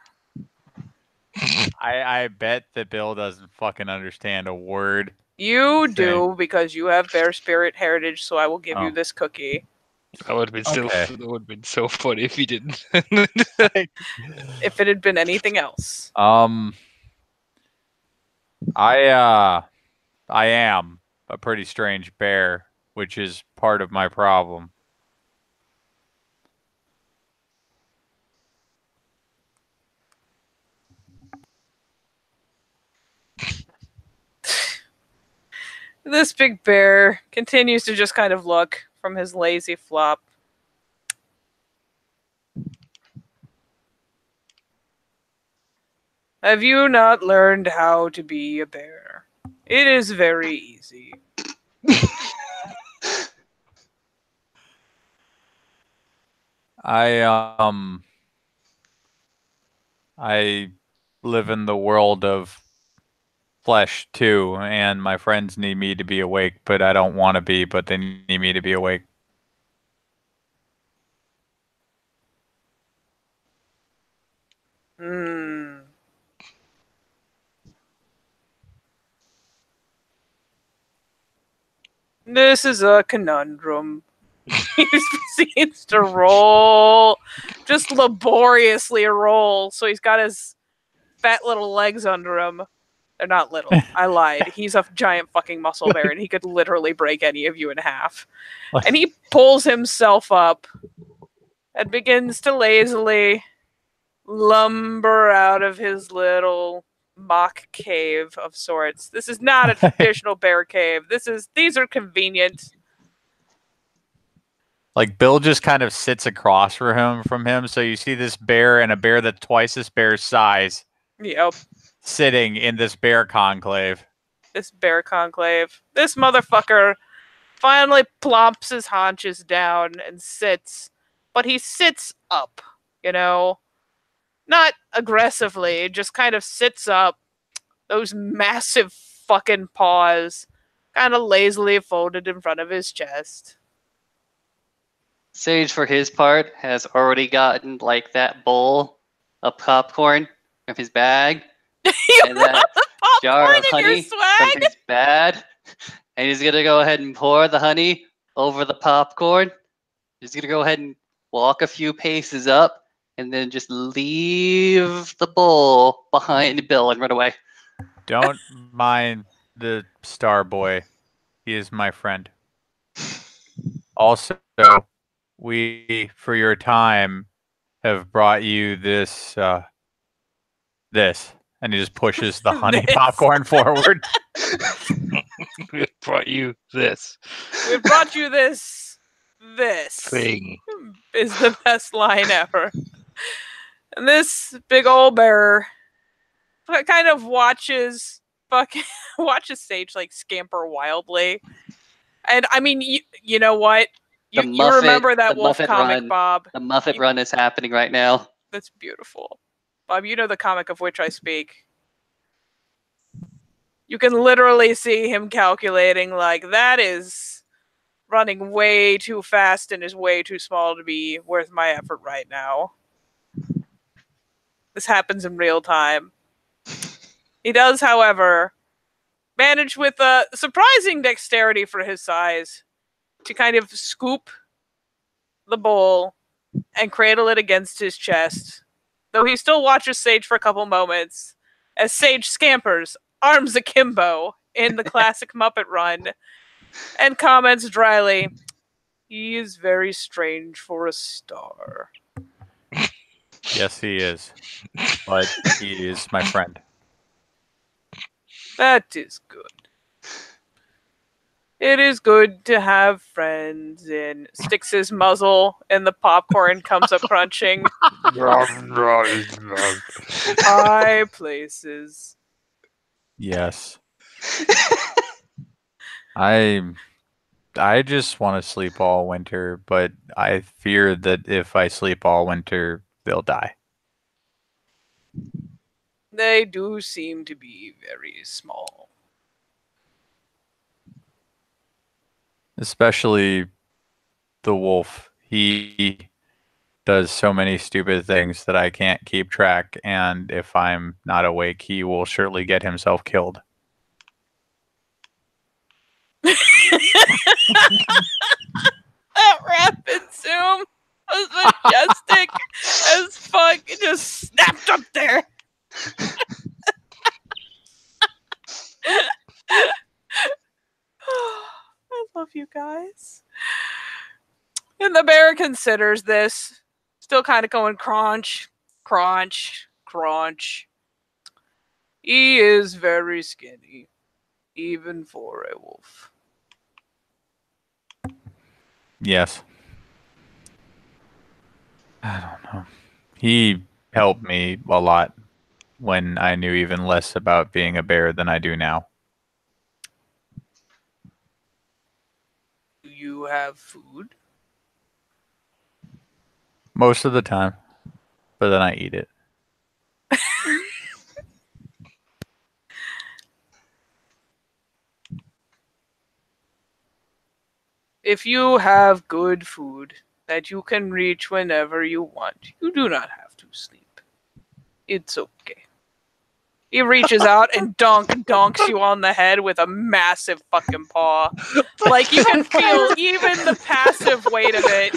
I bet that Bill doesn't fucking understand a word. You Same. do, because you have bear spirit heritage, so I will give you Oh. this cookie. That would have been Okay. that would have been so funny if he didn't. If it had been anything else. I am a pretty strange bear, which is part of my problem. This big bear continues to just kind of look from his lazy flop. Have you not learned how to be a bear? It is very easy. I live in the world of flesh too, and my friends need me to be awake, but I don't want to be, but they need me to be awake. This is a conundrum. He proceeds to roll, just laboriously roll. So he's got his fat little legs under him. They're not little. I lied. He's a giant fucking muscle bear, and he could literally break any of you in half. And he pulls himself up and begins to lazily lumber out of his little mock cave of sorts. This is not a traditional bear cave. These are convenient. Like Bill just kind of sits across from him, so you see this bear and a bear that's twice this bear's size. Yep. Sitting in this bear conclave. This bear conclave. This motherfucker finally plumps his haunches down and sits. But he sits up, Not aggressively, just kind of sits up. Those massive fucking paws kind of lazily folded in front of his chest. Sage, for his part, has already gotten like that bowl of popcorn from his bag and that jar of honey from his bag, and he's gonna go ahead and pour the honey over the popcorn. He's gonna go ahead and walk a few paces up, and then just leave the bowl behind Bill and run away. Don't mind the star boy. He is my friend. Also, we, for your time, have brought you this, and he just pushes the honey popcorn forward. We brought you this. We brought you this thing. Is the best line ever. And this big old bear kind of watches Sage like scamper wildly. And I mean, you know what? You remember that Wolf comic, run, Bob. The Muffet run is happening right now. That's beautiful. Bob, you know the comic of which I speak. You can literally see him calculating, like, that is running way too fast and is way too small to be worth my effort right now. This happens in real time. He does, however, manage with a surprising dexterity for his size to kind of scoop the bowl and cradle it against his chest, though he still watches Sage for a couple moments as Sage scampers, arms akimbo, in the classic Muppet run, and comments dryly, "He is very strange for a star." Yes, he is. But he is my friend. That is good. It is good to have friends, and sticks his muzzle and the popcorn comes up crunching. High places. Yes. I I just want to sleep all winter, but I fear that if I sleep all winter, they'll die. They do seem to be very small. Especially the wolf. He does so many stupid things that I can't keep track, and if I'm not awake, he will surely get himself killed. That rapid zoom was majestic as fuck. It just snapped up there. I love you guys. And the bear considers this. Still kind of going crunch, crunch, crunch. He is very skinny, even for a wolf. Yes. I don't know. He helped me a lot when I knew even less about being a bear than I do now. Do you have food? Most of the time. But then I eat it. If you have good food that you can reach whenever you want, you do not have to sleep. It's okay. He reaches out and donks you on the head with a massive fucking paw. Like, you can feel even the passive weight of it.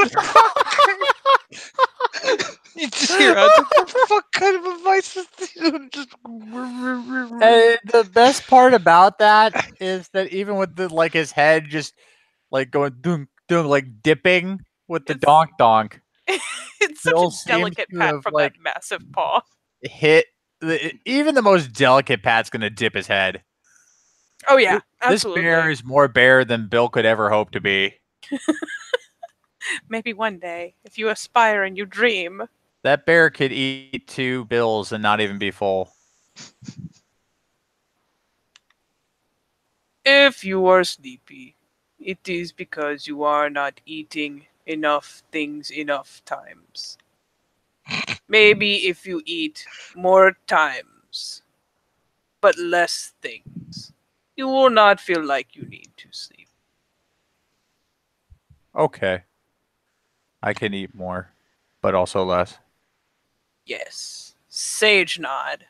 You just hear, what the fuck kind of advice is this? Just... The best part about that is that even with the like his head just like going doom like dipping with the It's- donk, It's such Bill a seems delicate to pat have, from like, that massive paw. hit even the most delicate pat's gonna dip his head. Oh yeah, This absolutely. bear is more bear than Bill could ever hope to be. Maybe one day, if you aspire and you dream. That bear could eat 2 bills and not even be full. If you are sleepy, it is because you are not eating enough things enough times. Maybe if you eat more times, but less things, you will not feel like you need to sleep. Okay. I can eat more, but also less. Yes. Sage nod.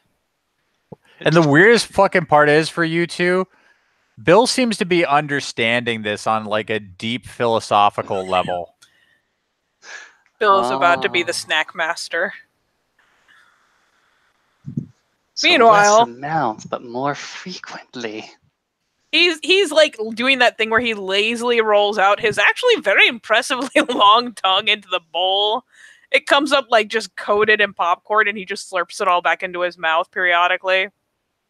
And the weirdest fucking part is for you two, Bill seems to be understanding this on like a deep philosophical level. Bill is about to be the Oh. snack master. So Meanwhile- less amounts, but more frequently. He's like doing that thing where he lazily rolls out his actually very impressively long tongue into the bowl. It comes up like just coated in popcorn, and he just slurps it all back into his mouth periodically.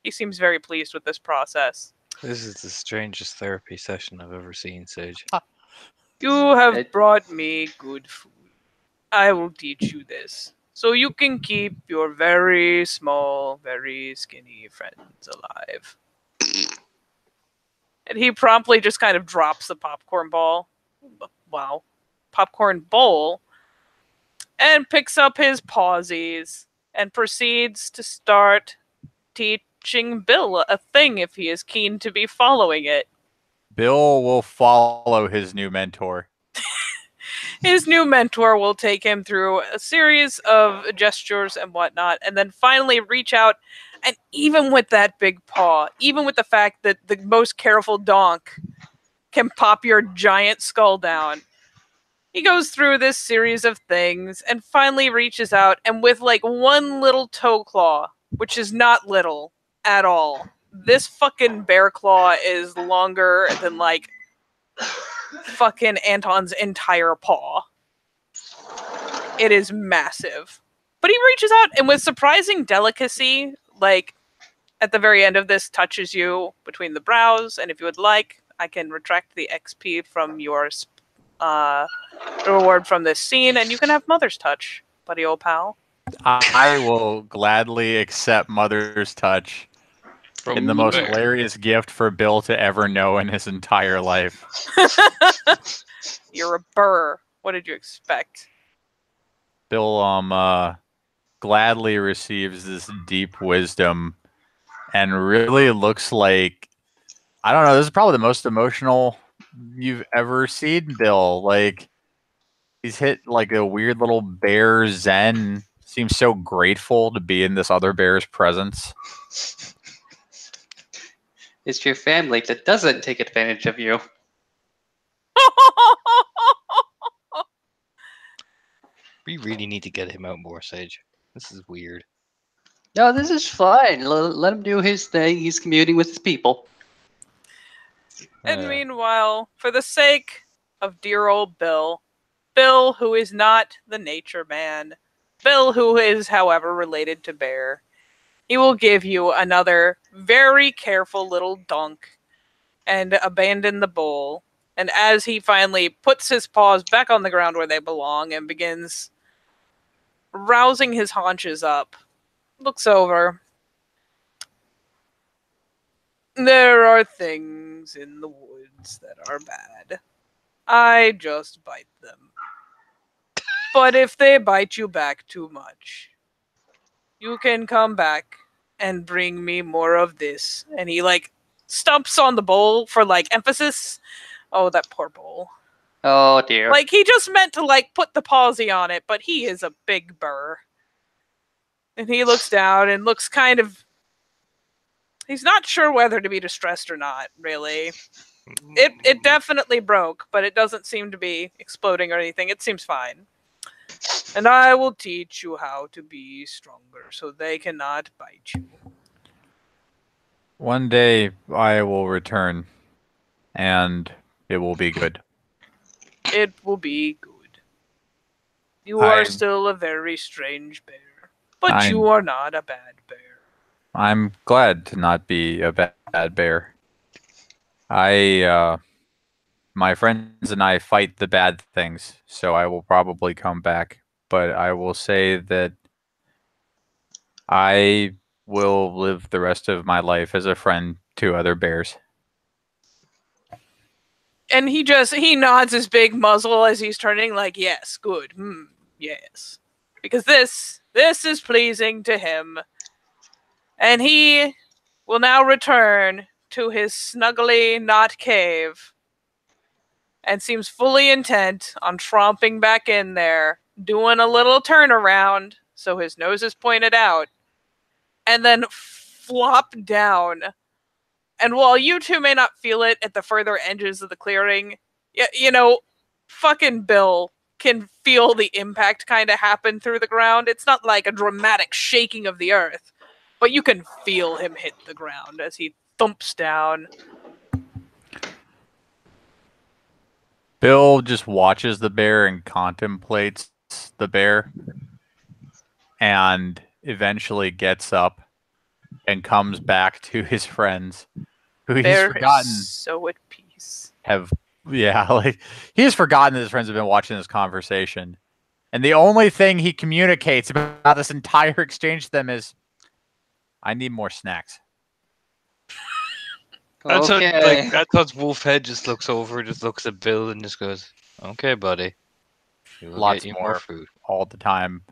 He seems very pleased with this process. This is the strangest therapy session I've ever seen, Sage. You have It- brought me good food. I will teach you this, so you can keep your very small, very skinny friends alive. And he promptly just kind of drops the popcorn ball. Wow. Popcorn bowl. And picks up his pawsies and proceeds to start teaching Bill a thing if he is keen to be following it. Bill will follow his new mentor. His new mentor will take him through a series of gestures and whatnot, and then finally reach out. And even with that big paw, even with the fact that the most careful donk can pop your giant skull down, he goes through this series of things and finally reaches out, and with like one little toe claw, which is not little at all, this fucking bear claw is longer than like fucking Anton's entire paw. It is massive. But he reaches out and with surprising delicacy, like at the very end of this, touches you between the brows, and if you would like, I can retract the XP from your reward from this scene, and you can have Mother's Touch, buddy old pal. I will gladly accept Mother's touch. From in the most bear. hilarious gift for Bill to ever know in his entire life. You're a burr. What did you expect? Bill gladly receives this deep wisdom and really looks like, I don't know, this is probably the most emotional you've ever seen Bill. Like, he's hit like a weird little bear zen. Seems so grateful to be in this other bear's presence. It's your family that doesn't take advantage of you. We really need to get him out more, Sage. This is weird. No, this is fine. Let him do his thing. He's commuting with his people. And meanwhile, for the sake of dear old Bill, Bill who is not the nature man, Bill who is, however, related to Bear, he will give you another very careful little dunk and abandon the bowl. And as he finally puts his paws back on the ground where they belong and begins rousing his haunches up, looks over. There are things in the woods that are bad. I just bite them. But if they bite you back too much, you can come back and bring me more of this. And he, like, stumps on the bowl for, like, emphasis. Oh, that poor bowl. Oh dear. Like, he just meant to, like, put the palsy on it, but he is a big burr. And he looks down and looks kind of... He's not sure whether to be distressed or not, really. It definitely broke, but it doesn't seem to be exploding or anything. It seems fine. And I will teach you how to be stronger so they cannot bite you. One day I will return, and it will be good. It will be good. You are still a very strange bear, but you are not a bad bear. I'm glad to not be a bad bear. My friends and I fight the bad things, so I will probably come back. But I will say that I will live the rest of my life as a friend to other bears. And he nods his big muzzle as he's turning, like, yes, good, yes. Because this is pleasing to him. And he will now return to his snuggly knot cave and seems fully intent on tromping back in there, doing a little turnaround so his nose is pointed out, and then flop down. And while you two may not feel it at the further edges of the clearing, you know, fucking Bill can feel the impact kind of happen through the ground. It's not like a dramatic shaking of the earth, but you can feel him hit the ground as he thumps down. Bill just watches the bear and contemplates the bear, and eventually gets up and comes back to his friends, who he's forgotten. So at peace. He has forgotten that his friends have been watching this conversation, and the only thing he communicates about this entire exchange to them is, "I need more snacks." Okay. I thought Wolfhead just looks over, just looks at Bill, and just goes, "Okay, buddy. We'll Lots get you more food all the time.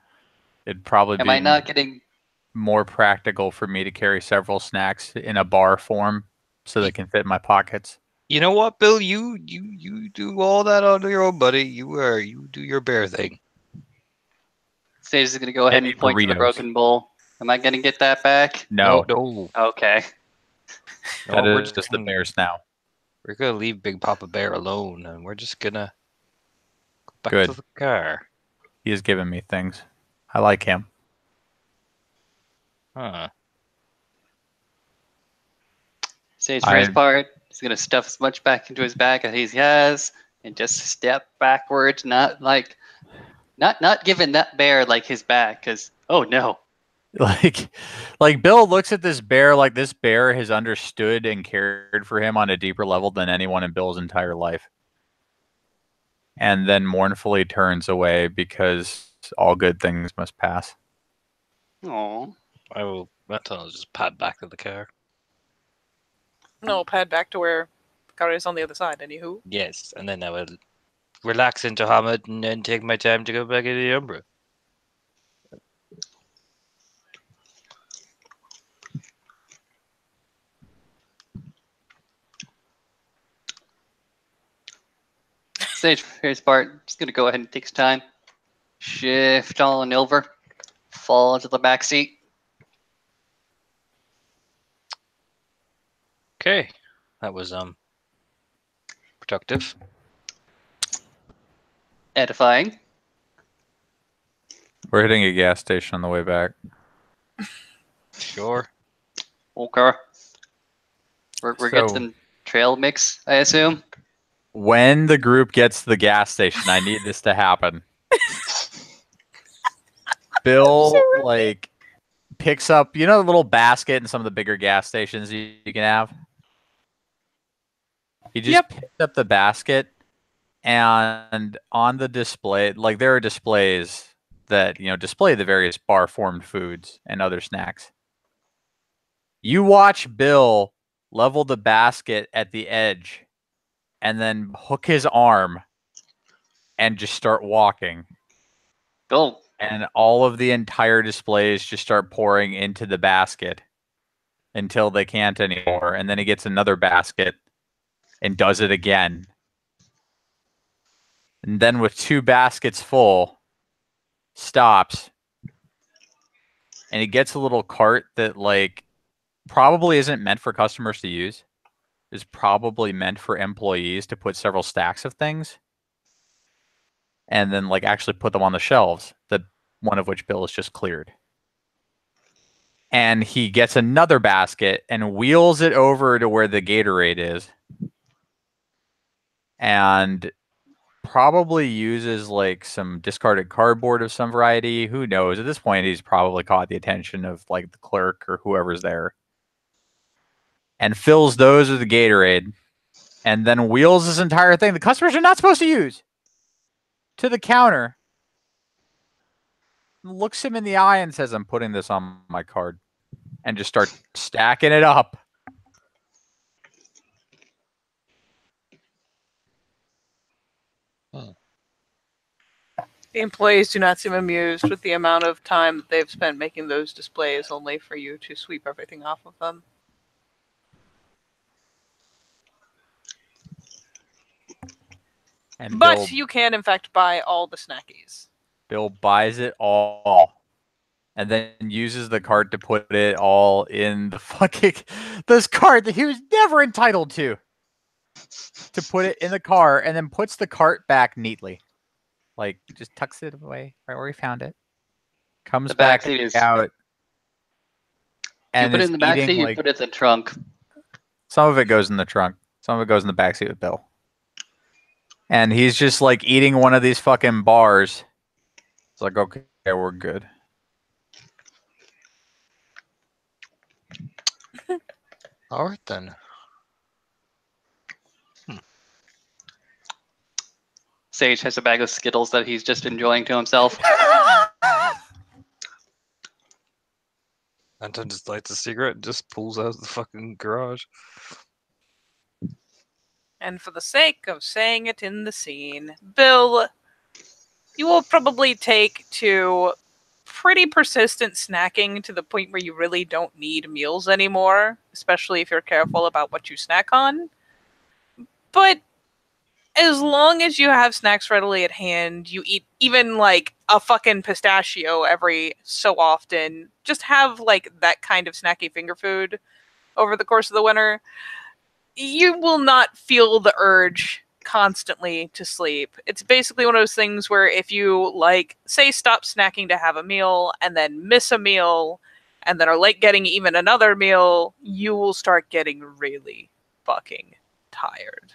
It'd probably Am be I not getting... more practical for me to carry several snacks in a bar form so they can fit in my pockets. You know what, Bill? You do all that on your own, buddy. You do your bear thing. Sage is going to go ahead and point to the broken bowl. Am I going to get that back? No. Okay. That we're is just the bears now. We're gonna leave Big Papa Bear alone, and we're just gonna go back Good. to the car. He has given me things. I like him. Huh. Sage, for his part, he's going to stuff as much back into his bag as he has and just step backwards, not giving that bear like his back, because, oh no. Like Bill looks at this bear like this bear has understood and cared for him on a deeper level than anyone in Bill's entire life. And then mournfully turns away because all good things must pass. Aww. I'll just pad back to the car. No, I'll pad back to where Kari is on the other side. Anywho. Yes, and then I will relax into Hamid and then take my time to go back into the Umbra. Sage for his part, just gonna go ahead and take his time. Shift on over. Fall into the back seat. Okay, that was productive. Edifying. We're hitting a gas station on the way back. Sure. Okay. We're So- getting trail mix, I assume. When the group gets to the gas station, I need this to happen. Bill like picks up, you know, the little basket in some of the bigger gas stations you can have. He just picked up the basket, and on the display, like there are displays that display the various bar formed foods and other snacks. You watch Bill level the basket at the edge, and then hook his arm and just start walking. Go. And all of the entire displays just start pouring into the basket until they can't anymore. And then he gets another basket and does it again. And then with 2 baskets full, stops. And he gets a little cart that like probably isn't meant for customers to use. Is probably meant for employees to put several stacks of things. And then like actually put them on the shelves, one of which Bill has just cleared. And he gets another basket and wheels it over to where the Gatorade is. And probably uses like some discarded cardboard of some variety. Who knows? At this point, he's probably caught the attention of like the clerk or whoever's there. And fills those with the Gatorade. And then wheels this entire thing the customers are not supposed to use to the counter. Looks him in the eye and says, "I'm putting this on my card." And just start stacking it up. The employees do not seem amused with the amount of time that they've spent making those displays only for you to sweep everything off of them. And But you can, in fact, buy all the snackies. Bill buys it all. And then uses the cart to put it all in the fucking this cart that he was never entitled to put it in the car, and then puts the cart back neatly. Like just tucks it away right where he found it. Comes The back back seat is- out. You put it is in the back eating, seat, you like, put it in the trunk. some of it goes in the trunk. Some of it goes in the back seat with Bill. And he's just like eating one of these fucking bars. It's like, okay, we're good. All right then. Sage has a bag of Skittles that he's just enjoying to himself. Anton just lights a cigarette and just pulls out the fucking garage. And for the sake of saying it in the scene, Bill, you will probably take to pretty persistent snacking to the point where you really don't need meals anymore, especially if you're careful about what you snack on. But as long as you have snacks readily at hand, you eat even like a fucking pistachio every so often, just have like that kind of snacky finger food over the course of the winter, you will not feel the urge constantly to sleep. It's basically one of those things where if you like say stop snacking to have a meal and then miss a meal and then are late getting even another meal, you will start getting really fucking tired.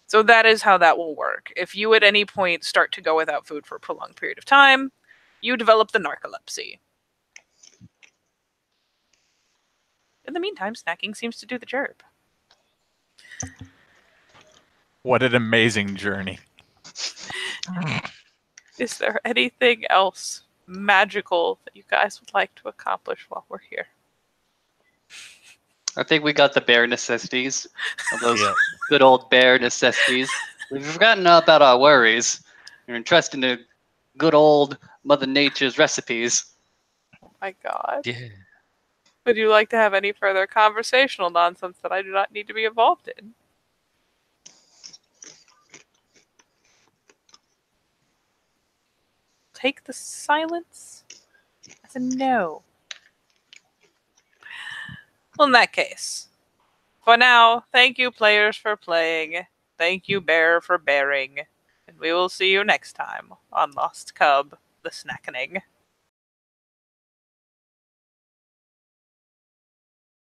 So that is how that will work. If you at any point start to go without food for a prolonged period of time, you develop the narcolepsy. In the meantime, snacking seems to do the job. What an amazing journey. Is there anything else magical that you guys would like to accomplish while we're here? I think we got the bare necessities of those Yeah. good old bare necessities. We've forgotten about our worries. We're entrusted in good old Mother Nature's recipes. Oh my god. Yeah. Would you like to have any further conversational nonsense that I do not need to be involved in? Take the silence as a no. Well, in that case, for now, thank you, players, for playing. Thank you, Bear, for bearing. And we will see you next time on Lost Cub, the Snackening.